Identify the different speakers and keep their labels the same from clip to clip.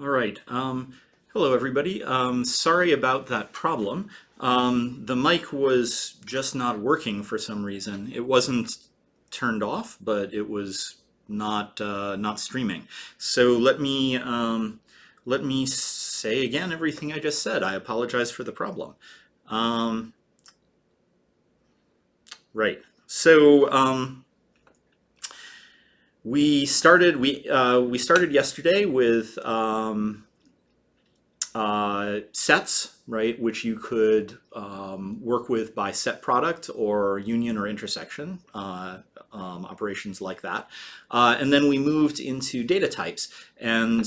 Speaker 1: All right. Hello, everybody. Sorry about that problem. The mic was just not working for some reason. It wasn't turned off, but it was not streaming. So let me say again everything I just said. I apologize for the problem. Um, right. So we started yesterday with sets, right, which you could work with by set product or union or intersection, operations like that. And then we moved into data types. And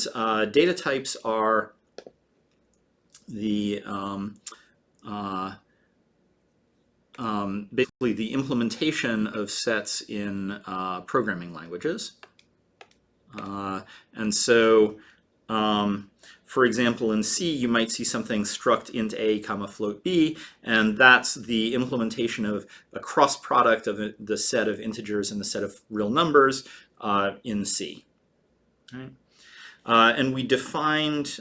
Speaker 1: data types are the basically the implementation of sets in programming languages. And so for example, in C, you might see something struct int a comma float b, and that's the implementation of a cross product of the set of integers and the set of real numbers in C. Right? And we defined,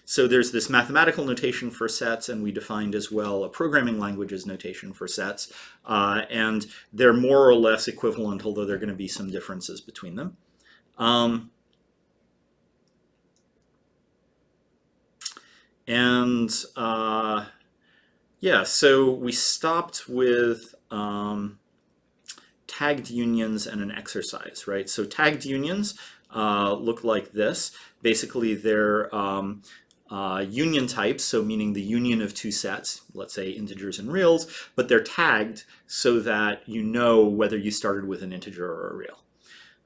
Speaker 1: so there's this mathematical notation for sets, and we defined as well a programming languages notation for sets. And they're more or less equivalent, although there are going to be some differences between them. And yeah, so we stopped with tagged unions and an exercise, right? So tagged unions look like this. Basically, they're union types, so meaning the union of two sets, let's say integers and reals, but they're tagged so that you know whether you started with an integer or a real.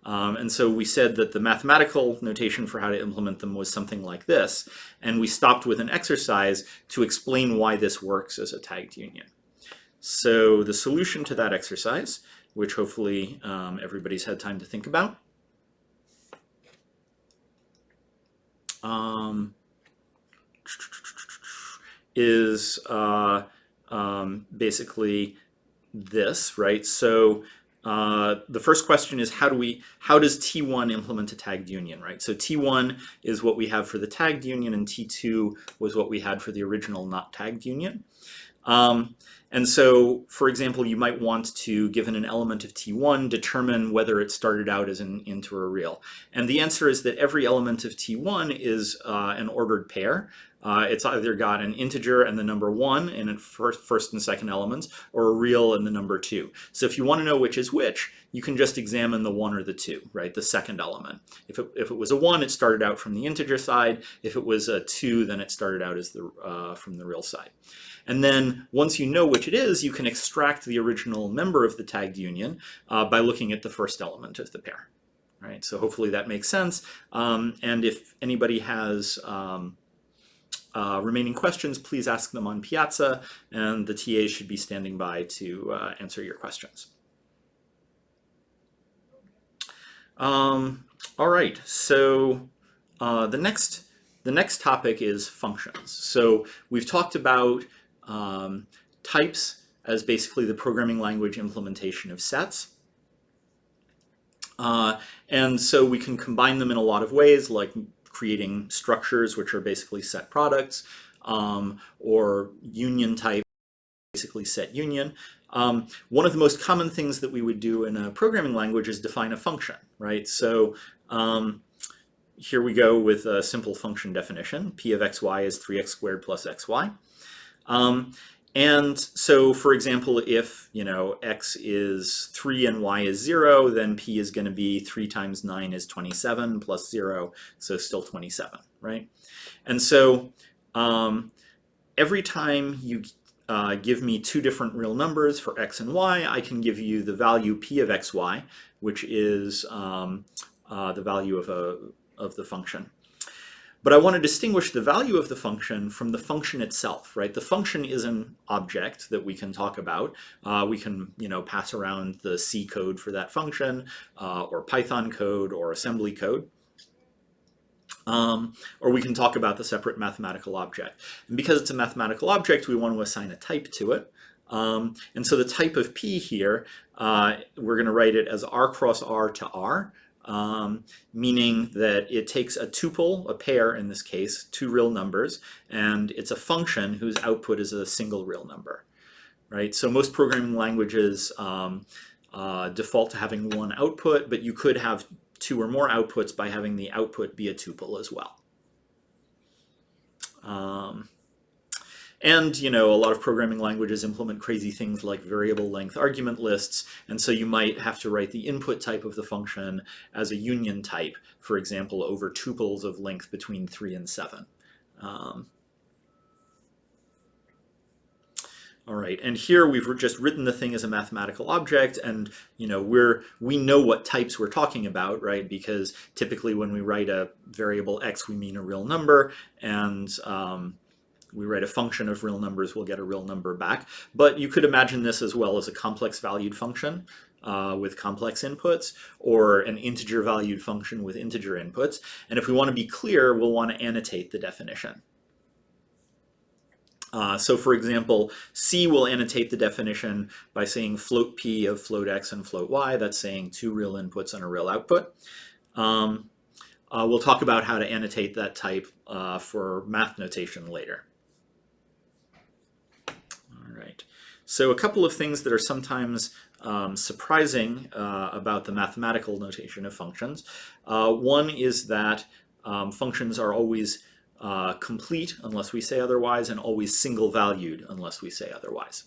Speaker 1: And so we said that the mathematical notation for how to implement them was something like this, and we stopped with an exercise to explain why this works as a tagged union. So the solution to that exercise, which hopefully everybody's had time to think about, is basically this, right? So the first question is how does T1 implement a tagged union, right? So T1 is what we have for the tagged union, and T2 was what we had for the original not tagged union. And so, for example, you might want to, given an element of T1, determine whether it started out as an int or a real. And the answer is that every element of T1 is an ordered pair. It's either got an integer and the number 1 in its first and second elements, or a real and the number 2. So if you want to know which is which, you can just examine the 1 or the 2, right? The second element. If it was a 1, it started out from the integer side. If it was a 2, then it started out as from the real side. And then once you know which it is, you can extract the original member of the tagged union by looking at the first element of the pair. Right? So hopefully that makes sense. And if anybody has remaining questions, please ask them on Piazza, and the TAs should be standing by to answer your questions. All right, so the next topic is functions. So we've talked about types as basically the programming language implementation of sets. And so we can combine them in a lot of ways, like creating structures, which are basically set products, or union type, basically set union. One of the most common things that we would do in a programming language is define a function, right? So here we go with a simple function definition. P of xy is 3x squared plus xy. And so, for example, if x is 3 and y is 0, then p is going to be 3 times 9 is 27 plus 0, so still 27, right? And so every time you give me two different real numbers for x and y, I can give you the value p of xy, which is the value of the function. But I want to distinguish the value of the function from the function itself, right? The function is an object that we can talk about. We can, pass around the C code for that function, or Python code, or assembly code. Or we can talk about the separate mathematical object. And because it's a mathematical object, we want to assign a type to it. And so the type of P here, we're going to write it as R cross R to R. meaning that it takes a tuple, a pair in this case, two real numbers, and it's a function whose output is a single real number, right? So most programming languages default to having one output, but you could have two or more outputs by having the output be a tuple as well. And, you know, a lot of programming languages implement crazy things like variable length argument lists, and so you might have to write the input type of the function as a union type, for example, over tuples of length between 3 and 7. All right, and here we've just written the thing as a mathematical object, and you know we know what types we're talking about, right? Because typically when we write a variable x, we mean a real number, and we write a function of real numbers, we'll get a real number back. But you could imagine this as well as a complex valued function with complex inputs, or an integer valued function with integer inputs. And if we want to be clear, we'll want to annotate the definition. So for example, C will annotate the definition by saying float P of float X and float Y. That's saying two real inputs and a real output. We'll talk about how to annotate that type for math notation later. All right. So a couple of things that are sometimes surprising about the mathematical notation of functions. One is that functions are always complete unless we say otherwise, and always single valued unless we say otherwise.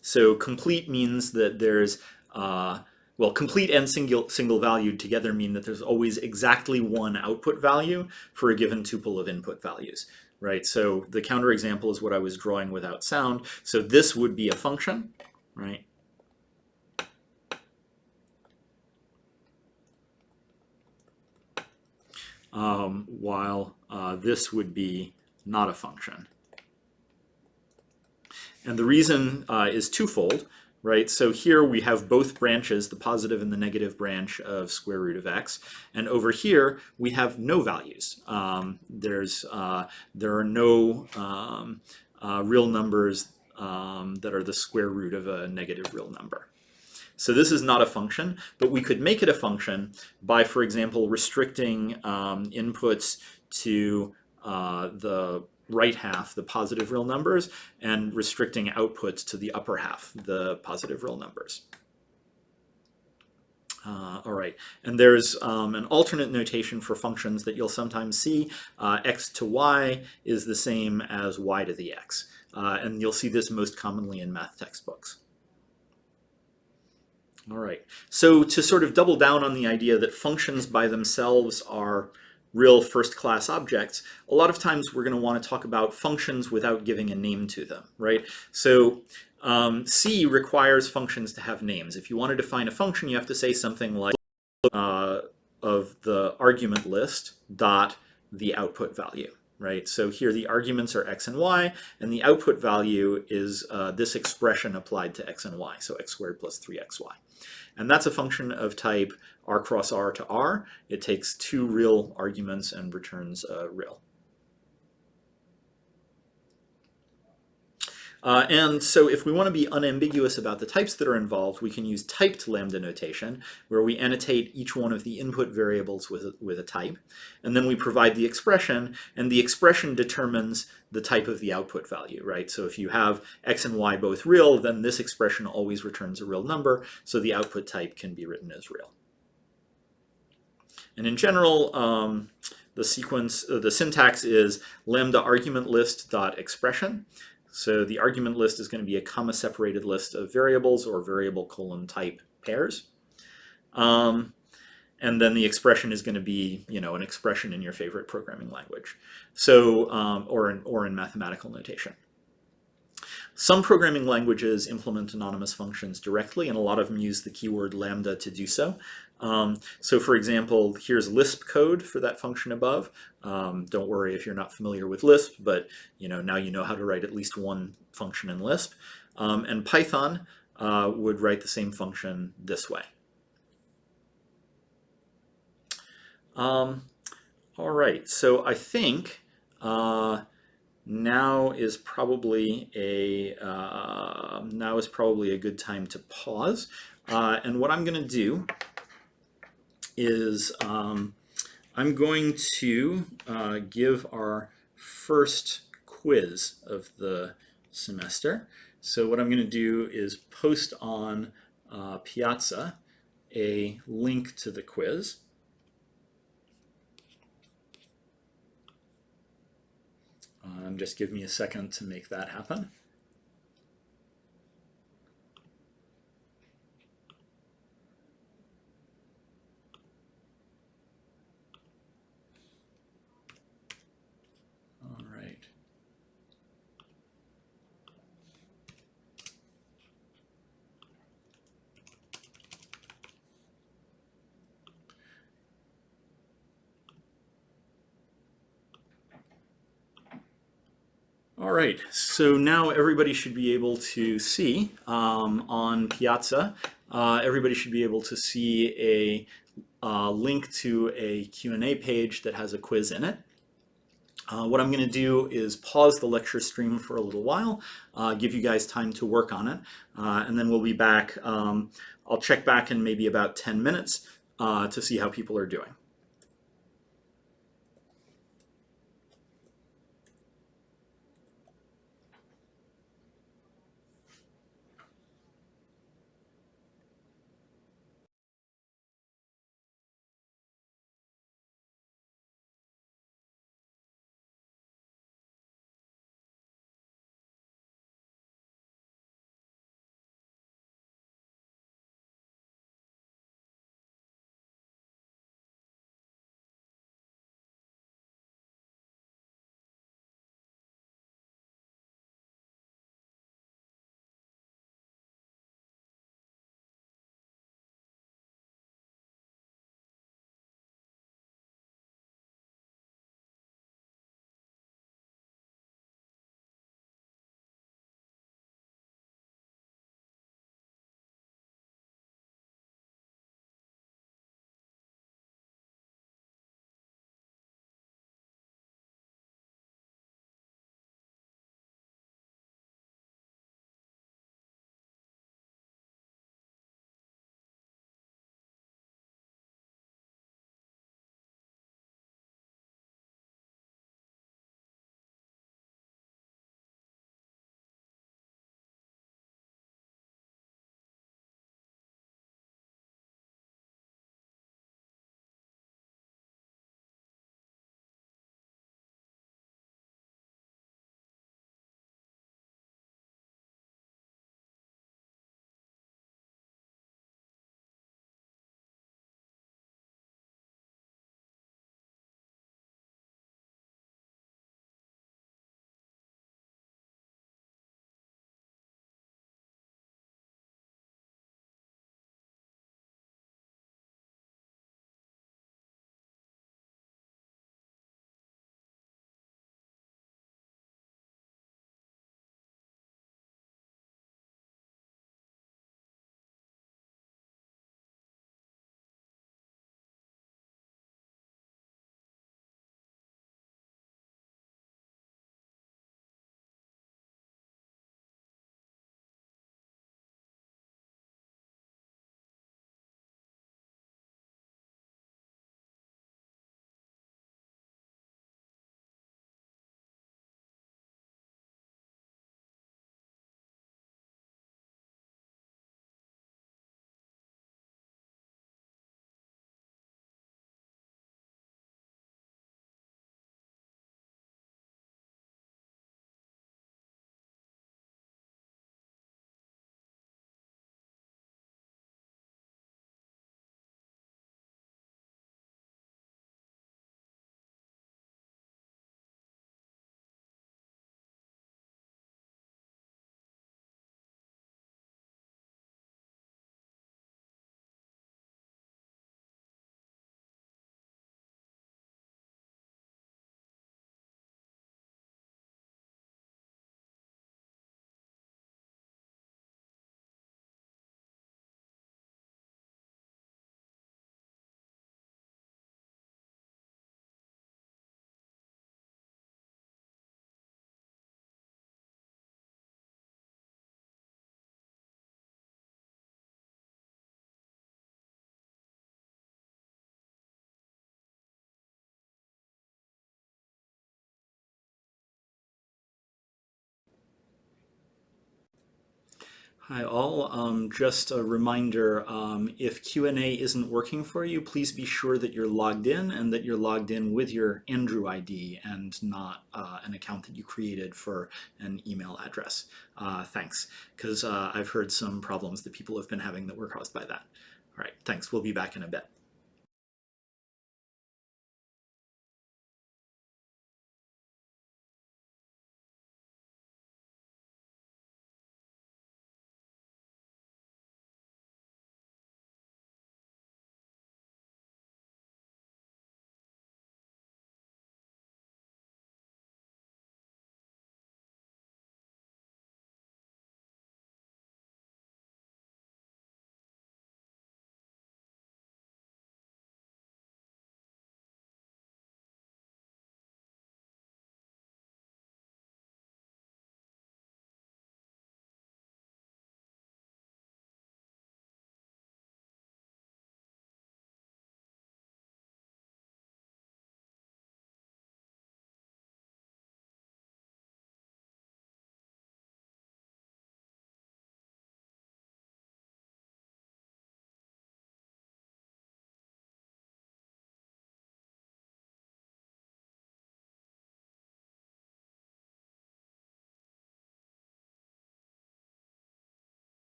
Speaker 1: So complete means that there's, well, complete and single valued together mean that there's always exactly one output value for a given tuple of input values, right? So the counterexample is what I was drawing without sound. So this would be a function, right? While this would be not a function. And the reason is twofold, right? So here we have both branches, the positive and the negative branch of square root of x. And over here, we have no values. There are no real numbers that are the square root of a negative real number. So this is not a function, but we could make it a function by, for example, restricting inputs to the right half, the positive real numbers, and restricting outputs to the upper half, the positive real numbers. All right, and there's an alternate notation for functions that you'll sometimes see. X to y is the same as y to the x, and you'll see this most commonly in math textbooks. All right, so to sort of double down on the idea that functions by themselves are real first-class objects, a lot of times we're going to want to talk about functions without giving a name to them, right? So C requires functions to have names. If you want to define a function, you have to say something like of the argument list dot the output value, right? So here the arguments are x and y, and the output value is this expression applied to x and y, so x squared plus 3xy. And that's a function of type r cross r to r. It takes two real arguments and returns real. And so if we want to be unambiguous about the types that are involved, we can use typed lambda notation, where we annotate each one of the input variables with a type. And then we provide the expression, and the expression determines the type of the output value, right? So if you have x and y both real, then this expression always returns a real number, so the output type can be written as real. And in general, the syntax is lambda argument list dot expression. So the argument list is going to be a comma-separated list of variables or variable colon type pairs. And then the expression is going to be, you know, an expression in your favorite programming language, so or in mathematical notation. Some programming languages implement anonymous functions directly, and a lot of them use the keyword lambda to do so. So for example, here's Lisp code for that function above. Don't worry if you're not familiar with Lisp, but you know, now you know how to write at least one function in Lisp. And Python would write the same function this way. All right, so I think now is probably a good time to pause. And what I'm going to do is I'm going to give our first quiz of the semester. So what I'm going to do is post on Piazza a link to the quiz. Just give me a second to make that happen. All right. All right, so now everybody should be able to see on Piazza, everybody should be able to see a link to a Q&A page that has a quiz in it. What I'm going to do is pause the lecture stream for a little while, give you guys time to work on it, and then we'll be back. I'll check back in maybe about 10 minutes to see how people are doing. Hi all. Just a reminder, if Q&A isn't working for you, please be sure that you're logged in and that you're logged in with your Andrew ID and not an account that you created for an email address. Thanks, because I've heard some problems that people have been having that were caused by that. All right, thanks. We'll be back in a bit.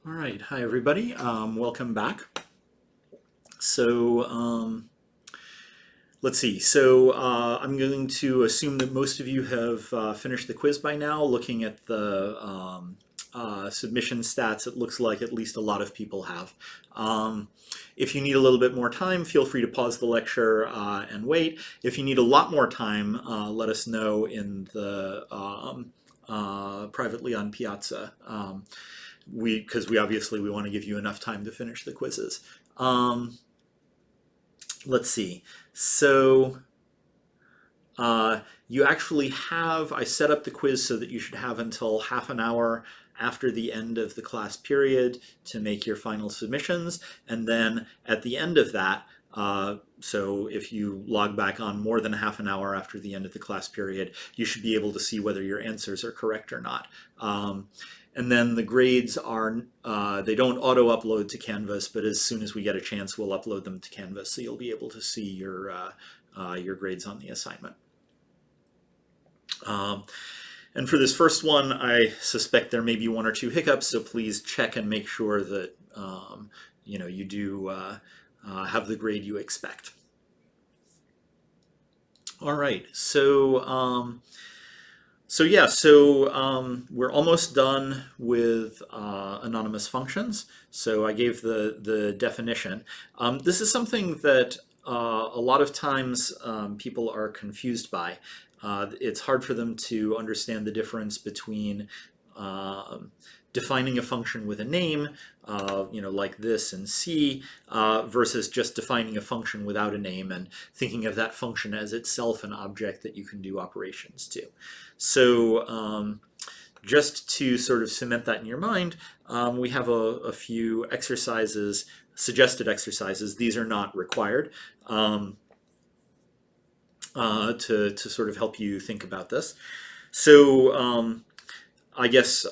Speaker 1: All right, hi everybody. Welcome back. So let's see. So I'm going to assume that most of you have finished the quiz by now. Looking at the submission stats, it looks like at least a lot of people have. If you need a little bit more time, feel free to pause the lecture and wait. If you need a lot more time, let us know in the privately on Piazza. Because we obviously want to give you enough time to finish the quizzes. Let's see. So you actually have, I set up the quiz so that you should have until half an hour after the end of the class period to make your final submissions. And then at the end of that, so if you log back on more than half an hour after the end of the class period, you should be able to see whether your answers are correct or not. And then the grades are, they don't auto-upload to Canvas, but as soon as we get a chance, we'll upload them to Canvas, so you'll be able to see your grades on the assignment. And for this first one, I suspect there may be one or two hiccups, so please check and make sure that you do have the grade you expect. All right, so we're almost done with anonymous functions. So I gave the definition. This is something that a lot of times people are confused by. It's hard for them to understand the difference between defining a function with a name, like this in C, versus just defining a function without a name and thinking of that function as itself an object that you can do operations to. So just to sort of cement that in your mind, we have a few exercises, suggested exercises. These are not required. To sort of help you think about this. So I guess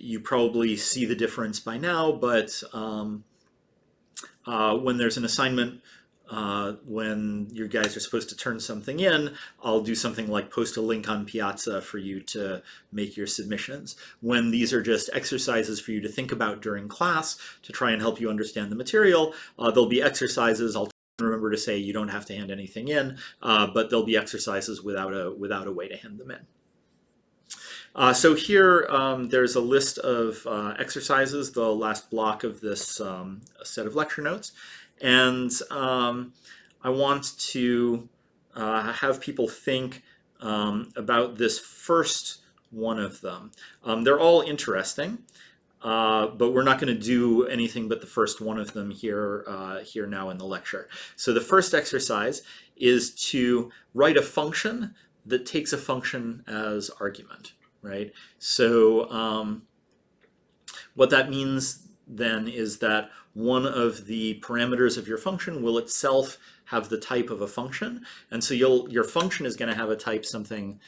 Speaker 1: you probably see the difference by now, but when there's an assignment, when you guys are supposed to turn something in, I'll do something like post a link on Piazza for you to make your submissions. When these are just exercises for you to think about during class to try and help you understand the material, there'll be exercises. I'll remember to say you don't have to hand anything in, but there'll be exercises without a way to hand them in. So here there's a list of exercises, the last block of this set of lecture notes. And I want to have people think about this first one of them. They're all interesting, but we're not going to do anything but the first one of them here now in the lecture. So the first exercise is to write a function that takes a function as argument. Right? So what that means then is that one of the parameters of your function will itself have the type of a function, and so your function is going to have a type something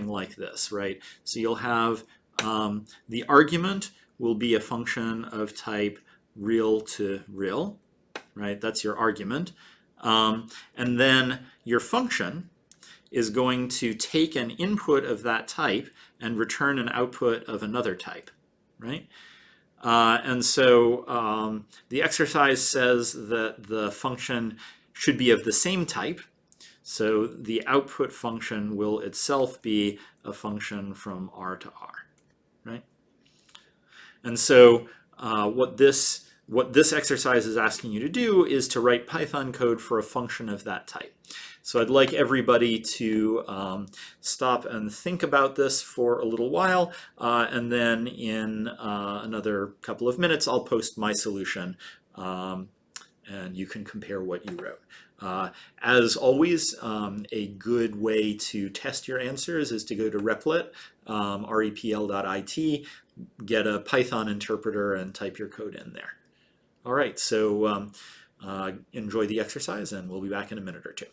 Speaker 1: like this, right? So you'll have the argument will be a function of type real to real, right? That's your argument, and then your function is going to take an input of that type and return an output of another type, right? And so the exercise says that the function should be of the same type. So the output function will itself be a function from R to R, right? And so what this exercise is asking you to do is to write Python code for a function of that type. So I'd like everybody to stop and think about this for a little while, and then in another couple of minutes I'll post my solution, and you can compare what you wrote. As always, a good way to test your answers is to go to replit, repl.it, get a Python interpreter and type your code in there. All right, so enjoy the exercise and we'll be back in a minute or two.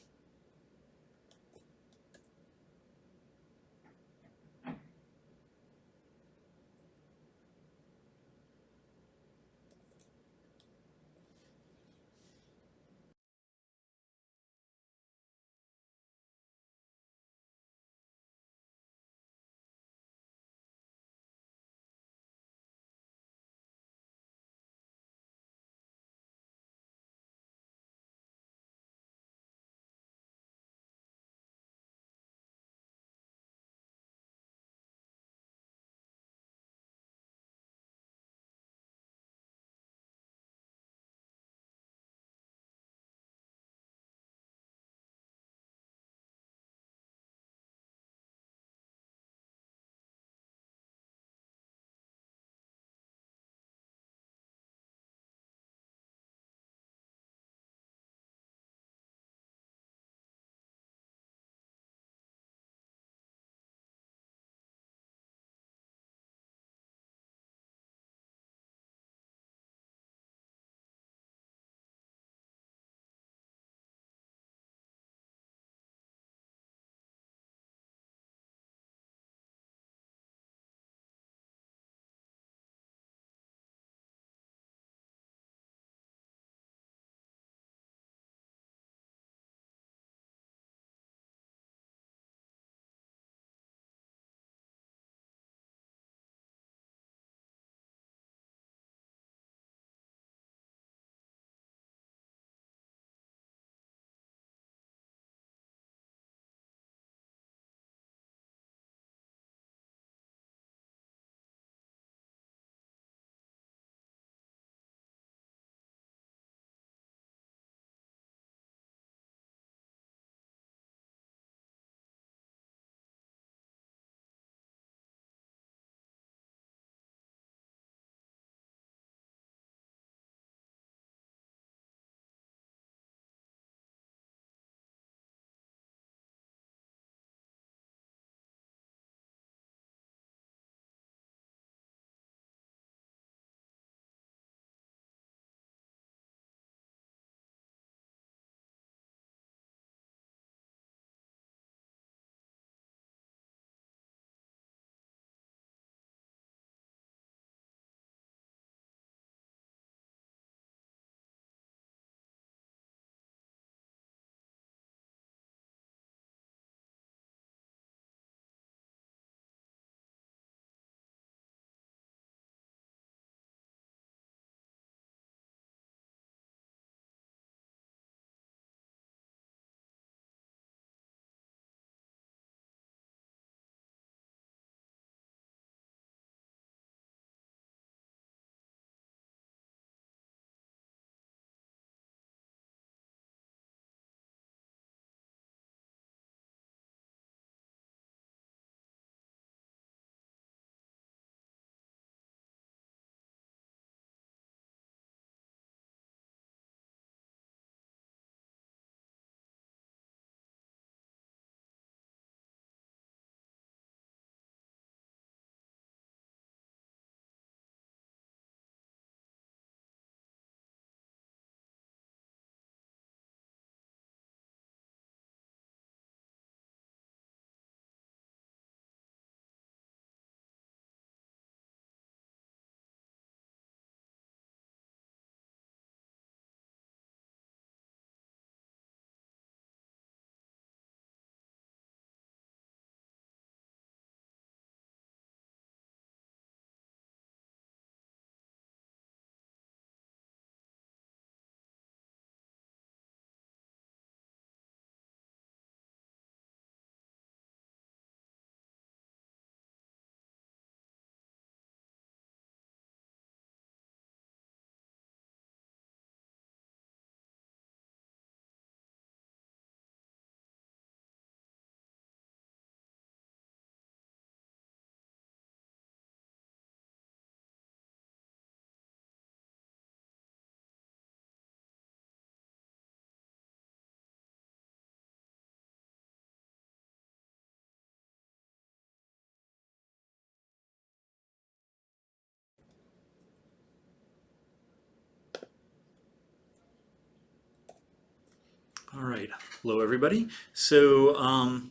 Speaker 1: right, hello everybody. So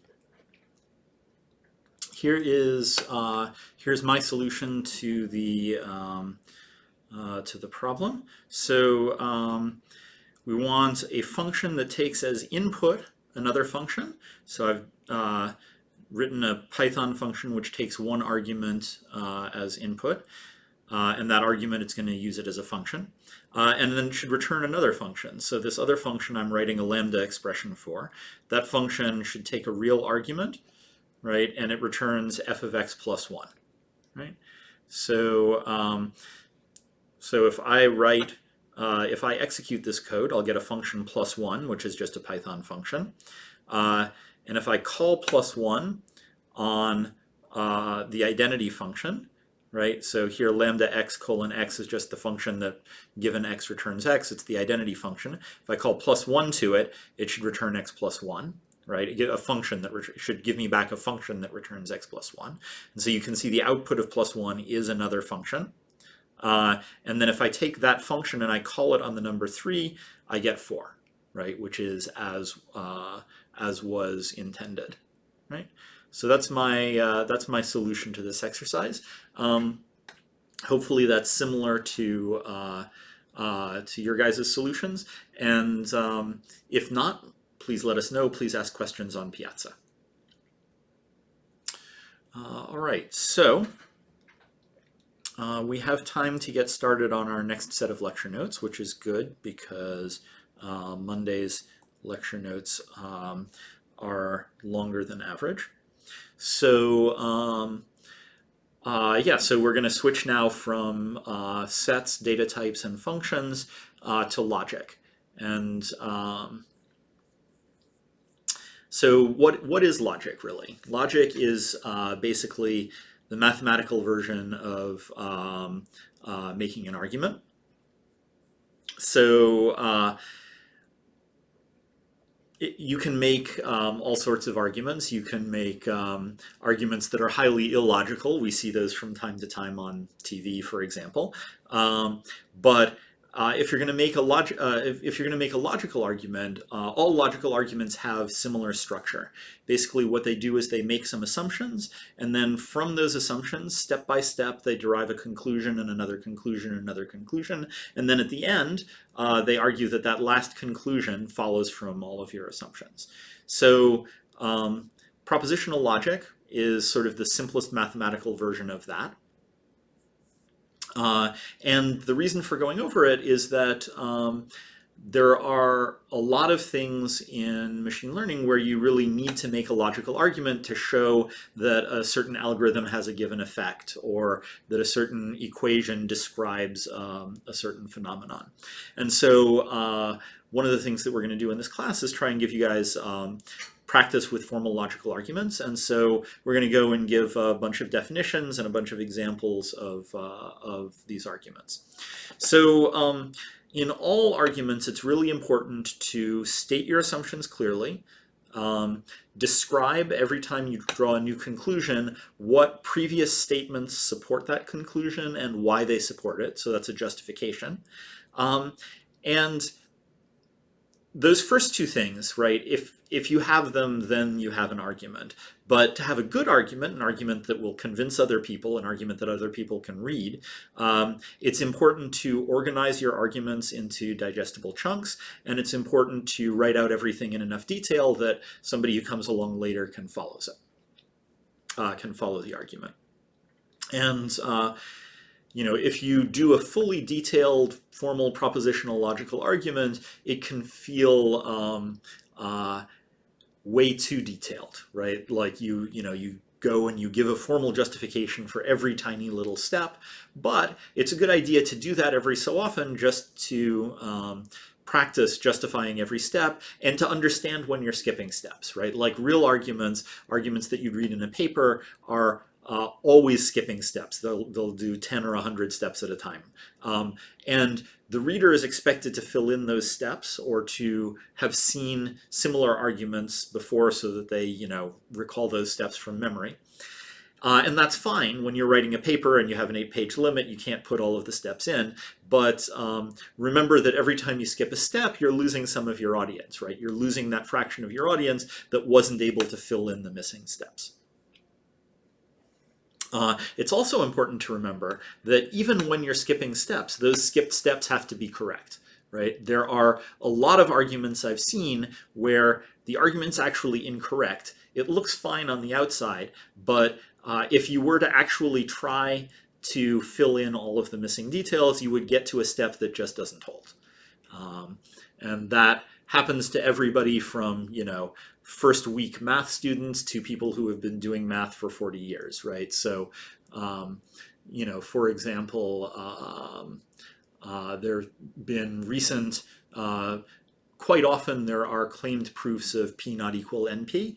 Speaker 1: here's my solution to the problem. So we want a function that takes as input another function. So I've written a Python function which takes one argument as input. And that argument, it's going to use it as a function. And then it should return another function. So this other function I'm writing a lambda expression for. That function should take a real argument, right? And it returns f of x plus 1, right? So, so if I write, if I execute this code, I'll get a function plus 1, which is just a Python function. And if I call plus 1 on the identity function, right? So here lambda x colon x is just the function that given x returns x. It's the identity function. If I call plus 1 to it, it should return x plus 1, right? It get a function that should give me back a function that returns x plus 1. And so you can see the output of plus 1 is another function. And then if I take that function and I call it on the number 3, I get 4, right? Which is as was intended, right? So that's my solution to this exercise. Hopefully that's similar to your guys' solutions. And if not, please let us know. Please ask questions on Piazza. All right, so we have time to get started on our next set of lecture notes, which is good because Monday's lecture notes are longer than average. So yeah, so we're going to switch now from sets, data types, and functions to logic. And so what is logic really? Logic is basically the mathematical version of making an argument. So you can make all sorts of arguments. You can make arguments that are highly illogical. We see those from time to time on TV, for example. But if you're going to make a logical argument, all logical arguments have similar structure. Basically, what they do is they make some assumptions, and then from those assumptions, step by step, they derive a conclusion and another conclusion and another conclusion, and then at the end, they argue that that last conclusion follows from all of your assumptions. So propositional logic is sort of the simplest mathematical version of that. And the reason for going over it is that there are a lot of things in machine learning where you really need to make a logical argument to show that a certain algorithm has a given effect or that a certain equation describes a certain phenomenon. And so one of the things that we're going to do in this class is try and give you guys practice with formal logical arguments, and so we're going to go and give a bunch of definitions and a bunch of examples of these arguments. So in all arguments, it's really important to state your assumptions clearly, describe every time you draw a new conclusion what previous statements support that conclusion and why they support it, so that's a justification. And those first two things, right, if you have them, then you have an argument. But to have a good argument, an argument that will convince other people, an argument that other people can read, it's important to organize your arguments into digestible chunks, and it's important to write out everything in enough detail that somebody who comes along later can follow the argument. And you know, if you do a fully detailed formal propositional logical argument, it can feel way too detailed, right? Like you go and you give a formal justification for every tiny little step, but it's a good idea to do that every so often just to practice justifying every step and to understand when you're skipping steps, right? Like real arguments that you'd read in a paper are always skipping steps. They'll do 10 or 100 steps at a time. And the reader is expected to fill in those steps or to have seen similar arguments before so that they, recall those steps from memory. And that's fine when you're writing a paper and you have an 8-page limit, you can't put all of the steps in. But remember that every time you skip a step, you're losing some of your audience, right? You're losing that fraction of your audience that wasn't able to fill in the missing steps. It's also important to remember that even when you're skipping steps, those skipped steps have to be correct, right? There are a lot of arguments I've seen where the argument's actually incorrect. It looks fine on the outside, but if you were to actually try to fill in all of the missing details, you would get to a step that just doesn't hold. And that happens to everybody from, first week math students to people who have been doing math for 40 years, right? So, for example, there have been recent, quite often there are claimed proofs of P not equal NP.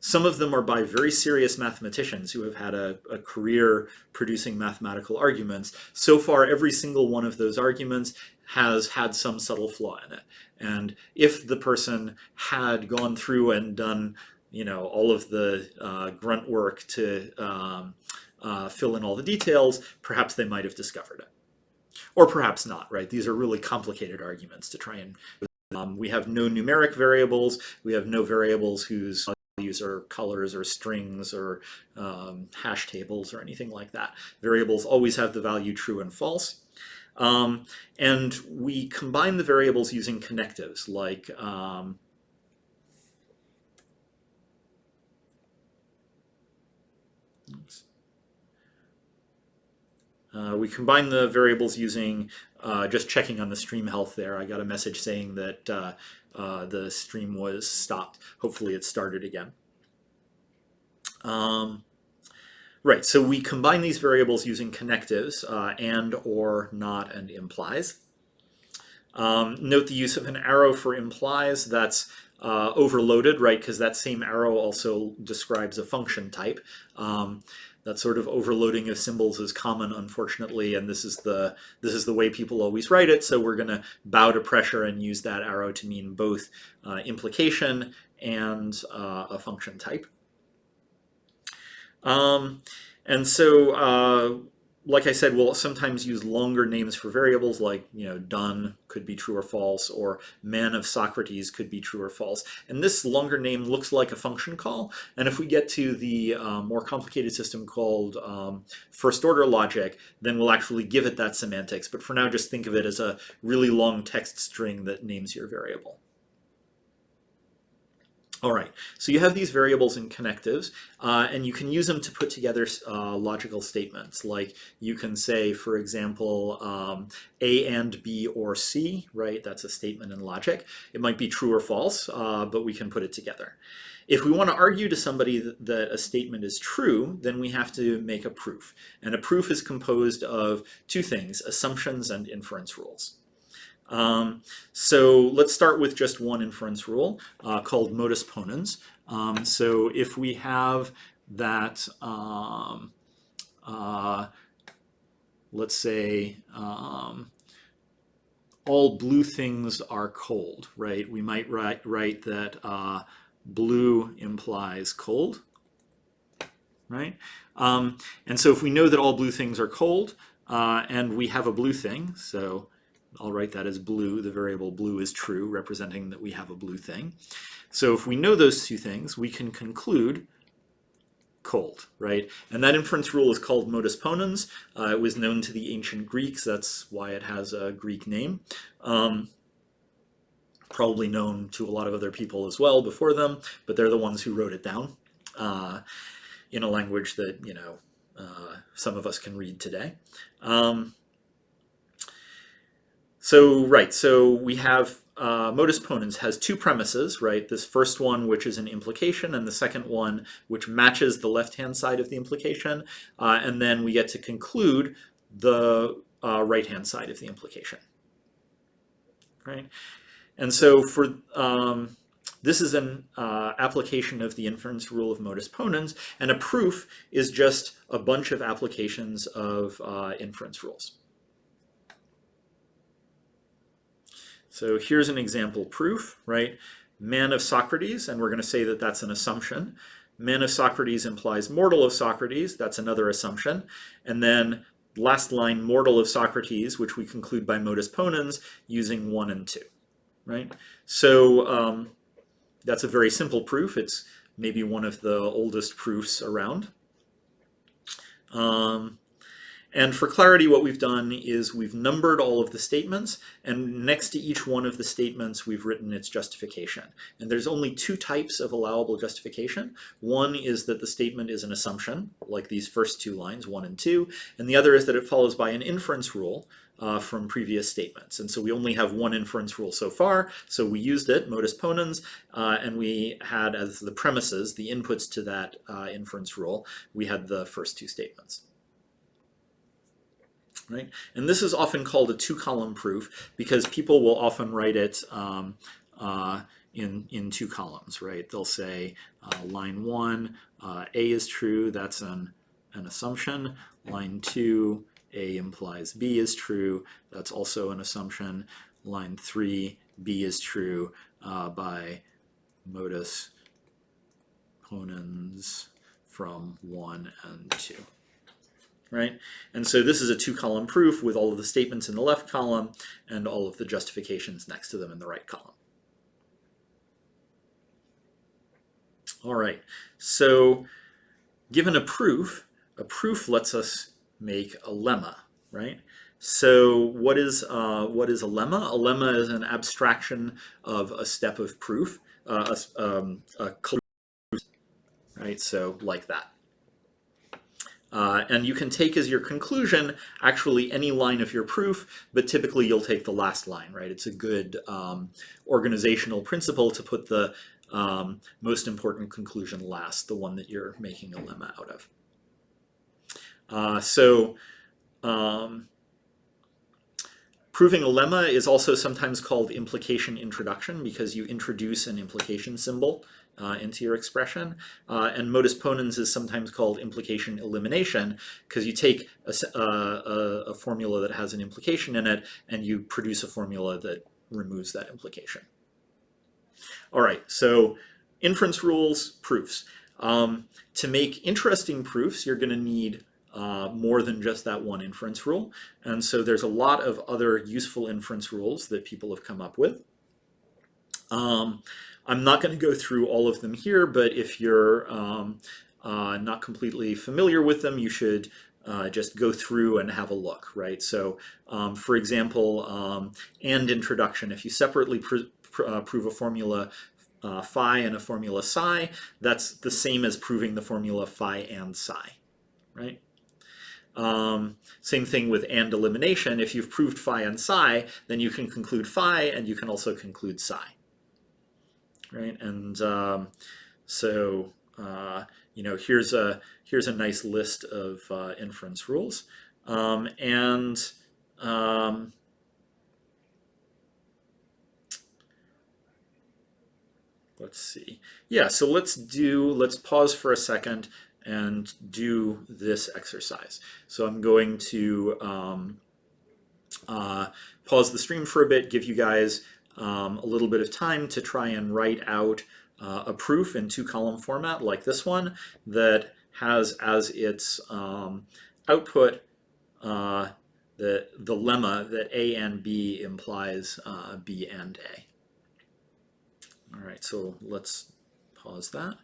Speaker 1: Some of them are by very serious mathematicians who have had a career producing mathematical arguments. So far, every single one of those arguments has had some subtle flaw in it. And if the person had gone through and done, all of the grunt work to fill in all the details, perhaps they might have discovered it. Or perhaps not, right? These are really complicated arguments to try and... we have no numeric variables. We have no variables whose values are colors or strings or hash tables or anything like that. Variables always have the value true and false. And we combine the variables using connectives like we combine the variables using just checking on the stream health there. I got a message saying that the stream was stopped. Hopefully it started again. Right, so we combine these variables using connectives, and, or, not, and implies. Note the use of an arrow for implies. That's overloaded, right, because that same arrow also describes a function type. That sort of overloading of symbols is common, unfortunately, and this is the way people always write it, so we're going to bow to pressure and use that arrow to mean both implication and a function type. And so, like I said, we'll sometimes use longer names for variables, like, done could be true or false, or man of Socrates could be true or false. And this longer name looks like a function call. And if we get to the more complicated system called first order logic, then we'll actually give it that semantics. But for now, just think of it as a really long text string that names your variable. All right, so you have these variables and connectives, and you can use them to put together logical statements. Like you can say, for example, A and B or C, right? That's a statement in logic. It might be true or false, but we can put it together. If we want to argue to somebody that a statement is true, then we have to make a proof. And a proof is composed of two things, assumptions and inference rules. So let's start with just one inference rule called Modus Ponens. So if we have that, let's say, all blue things are cold, right? We might write that blue implies cold, right? And so if we know that all blue things are cold, and we have a blue thing, so I'll write that as blue. The variable blue is true, representing that we have a blue thing. So if we know those two things, we can conclude cold, right? And that inference rule is called Modus Ponens. It was known to the ancient Greeks. That's why it has a Greek name. Probably known to a lot of other people as well before them, but they're the ones who wrote it down in a language that, some of us can read today. So we have Modus Ponens has two premises, right? This first one, which is an implication, and the second one, which matches the left-hand side of the implication. And then we get to conclude the right-hand side of the implication, right? And so for this is an application of the inference rule of Modus Ponens, and a proof is just a bunch of applications of inference rules. So here's an example proof, right? Man of Socrates, and we're going to say that that's an assumption. man of Socrates implies mortal of Socrates. That's another assumption. And then last line, mortal of Socrates, which we conclude by modus ponens using 1 and 2, right? So that's a very simple proof. It's maybe one of the oldest proofs around. And for clarity, what we've done is we've numbered all of the statements, and next to each one of the statements, we've written its justification. And there's only 2 types of allowable justification. One is that the statement is an assumption, like these first 2 lines, 1 and 2, and the other is that it follows by an inference rule from previous statements. And so we only have 1 inference rule so far, so we used it, modus ponens, and we had as the premises, the inputs to that inference rule, we had the first 2 statements. Right? And this is often called a 2-column proof because people will often write it in 2 columns, right? They'll say line 1, A is true, that's an assumption. Line 2, A implies B is true, that's also an assumption. Line 3, B is true by modus ponens from 1 and 2. Right? And so this is a 2-column proof with all of the statements in the left column and all of the justifications next to them in the right column. All right, so given a proof lets us make a lemma, right? So what is a lemma? A lemma is an abstraction of a step of proof, a right? So like that. And you can take as your conclusion actually any line of your proof, but typically you'll take the last line, right? It's a good organizational principle to put the most important conclusion last, the one that you're making a lemma out of. Proving a lemma is also sometimes called implication introduction because you introduce an implication symbol into your expression. And modus ponens is sometimes called implication elimination because you take a formula that has an implication in it and you produce a formula that removes that implication. All right, so inference rules, proofs. To make interesting proofs, you're going to need more than just that one inference rule. And so there's a lot of other useful inference rules that people have come up with. I'm not going to go through all of them here, but if you're not completely familiar with them, you should just go through and have a look, right? So for example, and introduction, if you separately prove a formula phi and a formula psi, that's the same as proving the formula phi and psi, right? Same thing with and elimination. If you've proved phi and psi, then you can conclude phi and you can also conclude psi, right? And you know, here's a nice list of inference rules, let's see. Yeah, so let's pause for a second and do this exercise. So I'm going to pause the stream for a bit, give you guys a little bit of time to try and write out a proof in 2-column format like this one that has as its output the lemma that A and B implies B and A. All right, so let's pause that.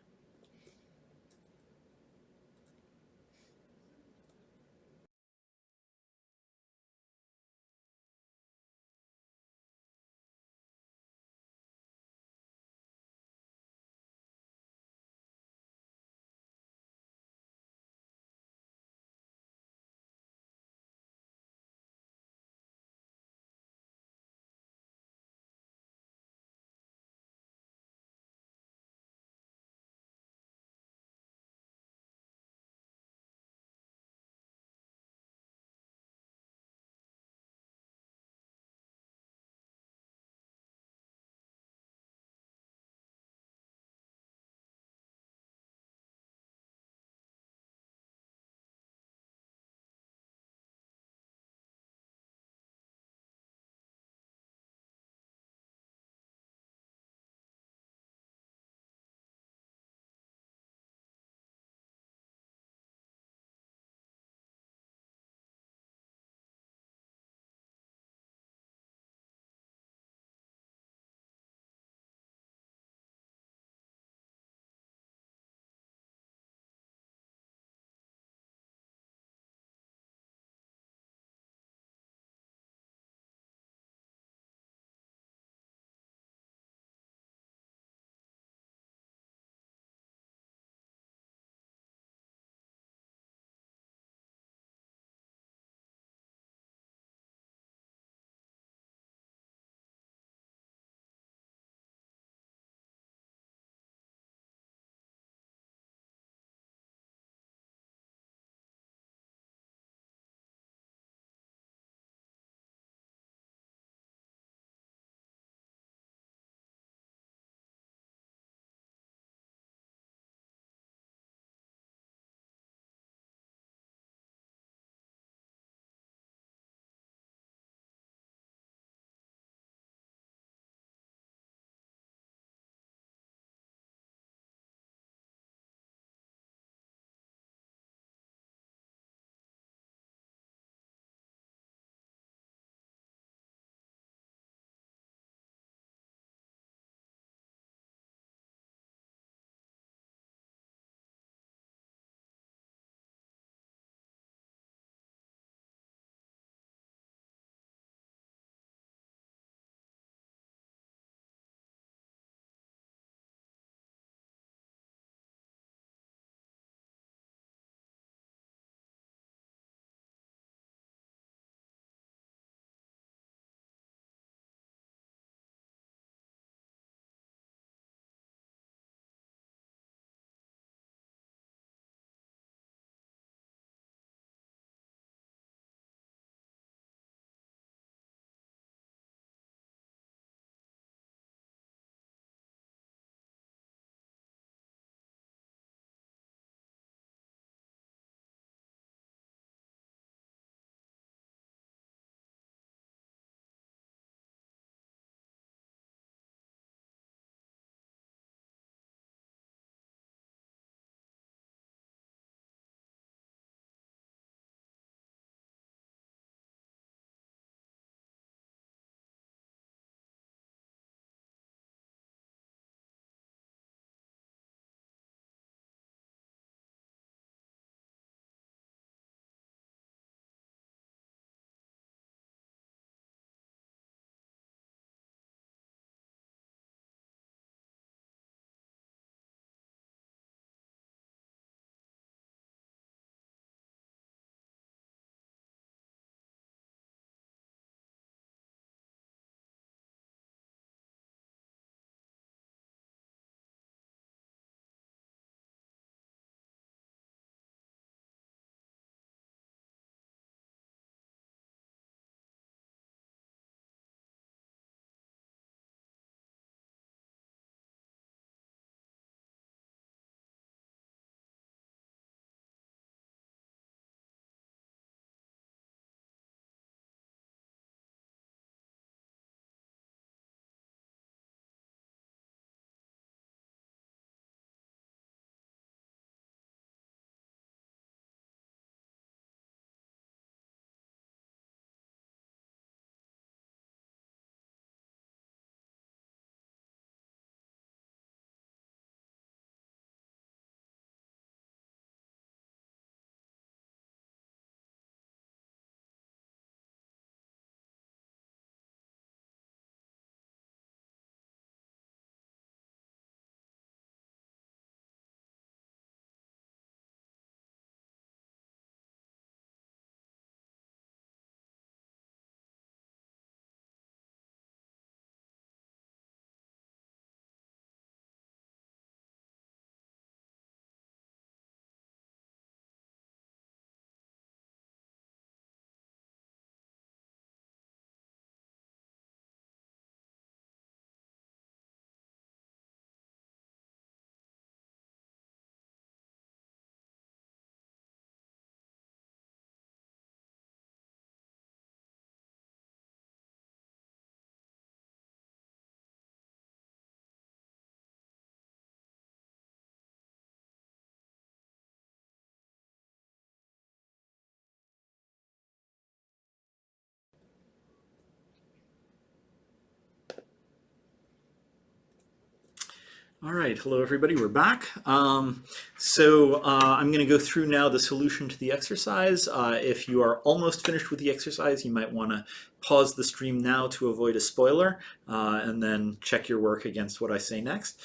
Speaker 1: All right, hello everybody, we're back. I'm going to go through now the solution to the exercise. If you are almost finished with the exercise, you might want to pause the stream now to avoid a spoiler, and then check your work against what I say next.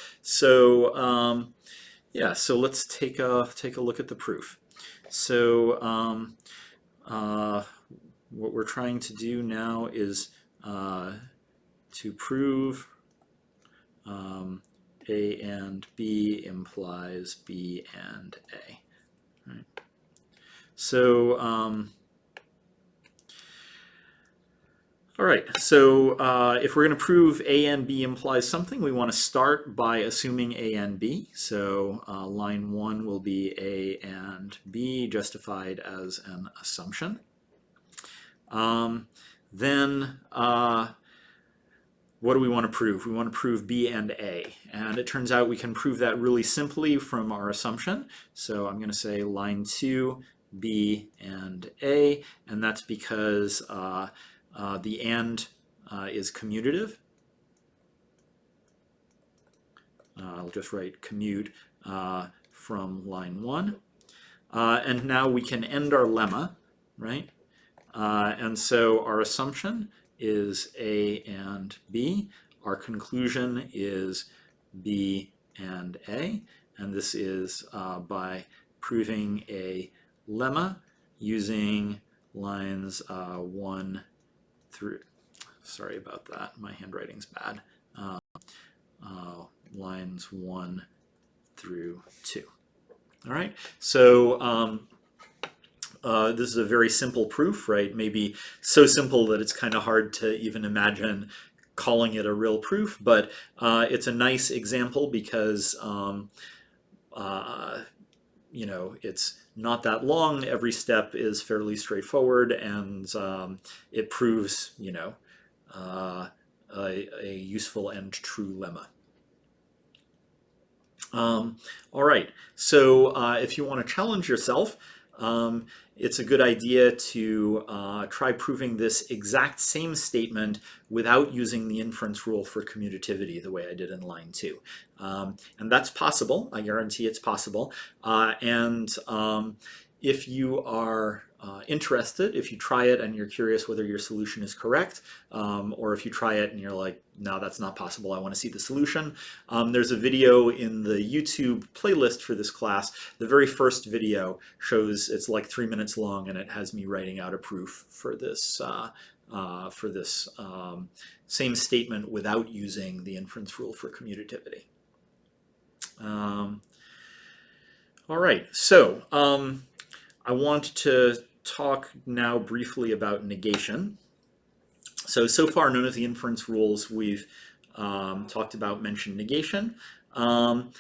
Speaker 1: Yeah, so let's take a look at the proof. What we're trying to do now is to prove A and B implies B and A. Right. So, all right, so if we're going to prove A and B implies something, we want to start by assuming A and B. So line 1 will be A and B justified as an assumption. Then what do we want to prove? We want to prove B and A. And it turns out we can prove that really simply from our assumption. So I'm going to say line 2, B and A. And that's because the and is commutative. I'll just write commute from line 1. And now we can end our lemma, right? And so our assumption is A and B. Our conclusion is B and A. And this is by proving a lemma using lines 1 through, sorry about that, my handwriting's bad, lines 1 through 2. All right, so this is a very simple proof, right? Maybe so simple that it's kind of hard to even imagine calling it a real proof, but it's a nice example because you know, it's not that long. Every step is fairly straightforward, and it proves, you know, a useful and true lemma. All right, so if you want to challenge yourself, it's a good idea to try proving this exact same statement without using the inference rule for commutativity the way I did in line 2. And that's possible. I guarantee it's possible. If you are interested, if you try it and you're curious whether your solution is correct, or if you try it and you're like, no, that's not possible, I want to see the solution, there's a video in the YouTube playlist for this class. The very first video shows, it's like 3 minutes long, and it has me writing out a proof for this same statement without using the inference rule for commutativity. All right, so I want to talk now briefly about negation. So far, none of the inference rules we've talked about mention negation. And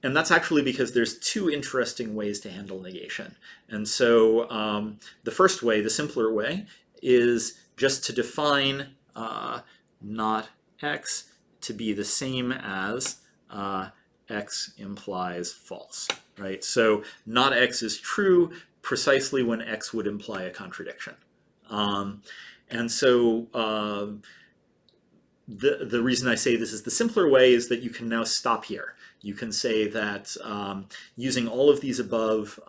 Speaker 1: that's actually because there's 2 interesting ways to handle negation. And so the first way, the simpler way, is just to define not x to be the same as x implies false, right? So not x is true precisely when x would imply a contradiction. And so the reason I say this is the simpler way is that you can now stop here. You can say that using all of these above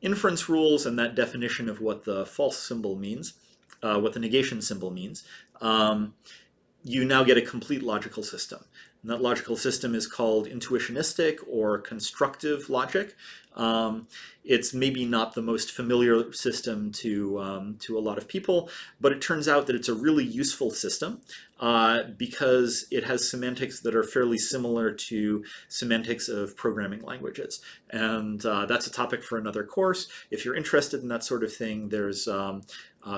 Speaker 1: inference rules and that definition of what the false symbol means, what the negation symbol means, you now get a complete logical system. And that logical system is called intuitionistic or constructive logic. It's maybe not the most familiar system to a lot of people, but it turns out that it's a really useful system because it has semantics that are fairly similar to semantics of programming languages. And that's a topic for another course. If you're interested in that sort of thing, there's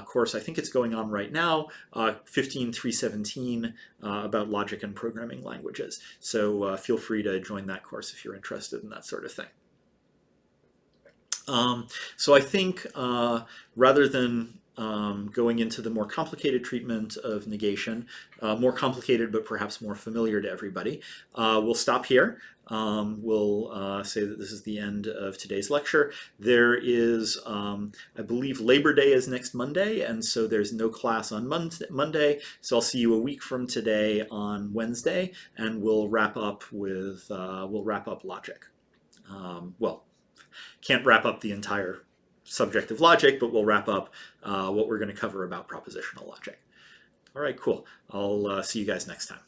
Speaker 1: course, I think it's going on right now, 15317, about logic and programming languages. So feel free to join that course if you're interested in that sort of thing. So I think rather than going into the more complicated treatment of negation, more complicated but perhaps more familiar to everybody. We'll stop here. We'll say that this is the end of today's lecture. There is, I believe Labor Day is next Monday, and so there's no class on Monday, so I'll see you a week from today on Wednesday, and we'll wrap up with, logic. Well, can't wrap up the entire subject of logic, but we'll wrap up what we're going to cover about propositional logic. All right, cool. I'll see you guys next time.